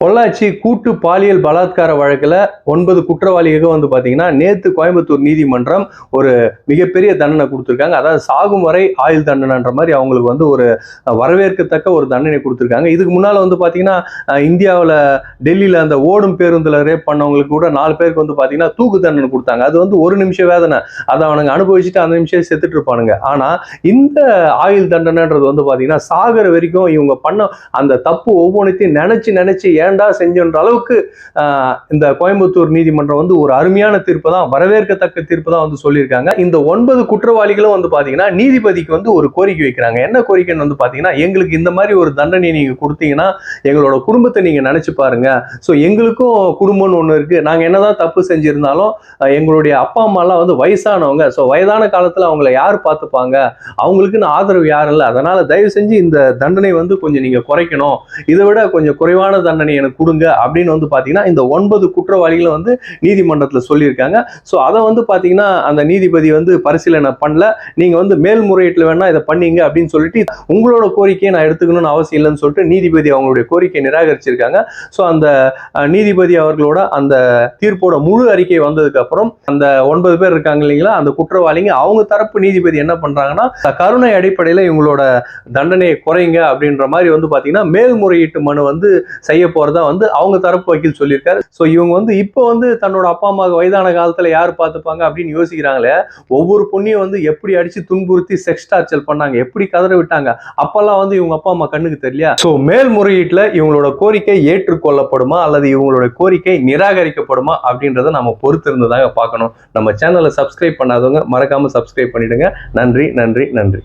பொள்ளாச்சி கூட்டு பாலியல் பலாத்கார வழக்குல 9 குற்றவாளிகள் வந்து பாத்தீங்கன்னா நேத்து கோயம்புத்தூர் நீதிமன்றம் ஒரு மிகப்பெரிய தண்டனை கொடுத்திருக்காங்க. அதாவது சாகும் வரை ஆயுள் தண்டனைன்ற மாதிரி அவங்களுக்கு வந்து ஒரு வரவேற்கத்தக்க ஒரு தண்டனை கொடுத்திருக்காங்க. இதுக்கு முன்னால வந்து பாத்தீங்கன்னா இந்தியாவில் டெல்லியில அந்த ஓடும் பேருந்துல ரேப் பண்ணவங்களுக்கு கூட 4 பேருக்கு வந்து பாத்தீங்கன்னா தூக்கு தண்டனை கொடுத்தாங்க. அது வந்து ஒரு நிமிஷம் வேதனை, அதை அவனுங்க அனுபவிச்சுட்டு அந்த நிமிஷம் செத்துட்டு இருப்பானுங்க. ஆனா இந்த ஆயுள் தண்டனைன்றது வந்து பாத்தீங்கன்னா சாகர வரைக்கும் இவங்க பண்ண அந்த தப்பு ஒவ்வொன்றையும் நினைச்சு ஏண்டா செஞ்சன்ற அளவுக்கு இந்த கோயம்புத்தூர் நீதிமன்றம் வந்து ஒரு அருமையான தீர்ப்பு தான், வரவேற்கத்தக்க தீர்ப்பு தான் வந்து சொல்லியிருக்காங்க. இந்த 9 குற்றவாளிகளும் வந்து பாத்தீங்கன்னா நீதிபதிக்கு வந்து ஒரு கோரிக்கை வைக்கிறாங்க. என்ன கோரிக்கைன்னு வந்து பாத்தீங்கன்னா, எங்களுக்கு இந்த மாதிரி ஒரு தண்டனை நீங்க கொடுத்தீங்கன்னா எங்களோட குடும்பத்தை நீங்க நினைச்சு பாருங்க. ஸோ எங்களுக்கும் குடும்பம்னு ஒண்ணு இருக்கு. நாங்க என்னதான் தப்பு செஞ்சிருந்தாலும் எங்களுடைய அப்பா அம்மா எல்லாம் வந்து வயசானவங்க. ஸோ வயதான காலத்துல அவங்களை யார் பார்த்துப்பாங்க, அவங்களுக்குன்னு ஆதரவு யாரும் இல்லை. அதனால தயவு செஞ்சு இந்த தண்டனை வந்து கொஞ்சம் நீங்க குறைக்கணும், இதை விட கொஞ்சம் குறைவான தண்டனை எனக்கு கொடுங்க அப்படின்னு வந்து பாத்தீங்கன்னா இந்த 9 குற்றவாளிகளும் வந்து நீதிமன்றத்தில் சொல்லியிருக்காங்க. ஸோ அதை வந்து பாத்தீங்கன்னா அந்த நீதிபதி வந்து பரிசீலனை பண்ணல. நீங்க வந்து மேல்முறையீட்டில் வேணா இதை பண்ணீங்க அப்படின்னு சொல்லிட்டு உங்களோட கோரிக்கையை நான் எடுத்துக்கணும்னு அவசியம் இல்லைன்னு சொல்லிட்டு நீதிபதி அவங்களுடைய கோரிக்கையை நிராகரிச்சிருக்காங்க. ஸோ அந்த நீதிபதி அவர்களோட அந்த தீர்ப்போட முழு அறிக்கை வந்ததுக்கு அப்புறம் அந்த 9 பேர் இருக்காங்க இல்லைங்களா, அந்த குற்றவாளிங்க அவங்க தரப்பு நீதிபதி என்ன பண்றாங்கன்னா, கருணை அடிப்படையில் இவங்களோட தண்டனையை குறைங்க அப்படின்ற மாதிரி வந்து பாத்தீங்கன்னா மேல்முறையீட்டு மனு வந்து செய்ய போறதா வந்து அவங்க தரப்பு வக்கீல் சொல்லியிருக்காரு. ஸோ இவங்க வந்து இப்போ வந்து தன்னோட அப்பா அம்மா வயதான காலத்துல யார் பார்த்துப்பாங்க அப்படின்னு யோசிக்கிறாங்களே, ஒவ்வொரு பொண்ணையும் வந்து எப்படி அடிச்சு துன்புறுத்தி செக்ஸ் டார்ச்சர் பண்ணாங்க, எப்படி கதற விட்டாங்க, அப்பெல்லாம் வந்து இவங்க அப்பா அம்மா கண்ணுக்கு தெரியலையா? ஸோ மேல்முறையீட்டுல இவங்களோட கோரிக்கை ஏற்றுக்கொள்ளப்படுமா அல்லது இவங்களோட கோரிக்கை நிராகரிக்கப்படுமா அப்படின்றத நம்ம பொறுத்து இருந்ததாக பார்க்கணும். நம்ம சேனலை சப்ஸ்கிரைப் பண்ணாதவங்க மறக்காம சப்ஸ்கிரைப் பண்ணிடுங்க. நன்றி நன்றி நன்றி.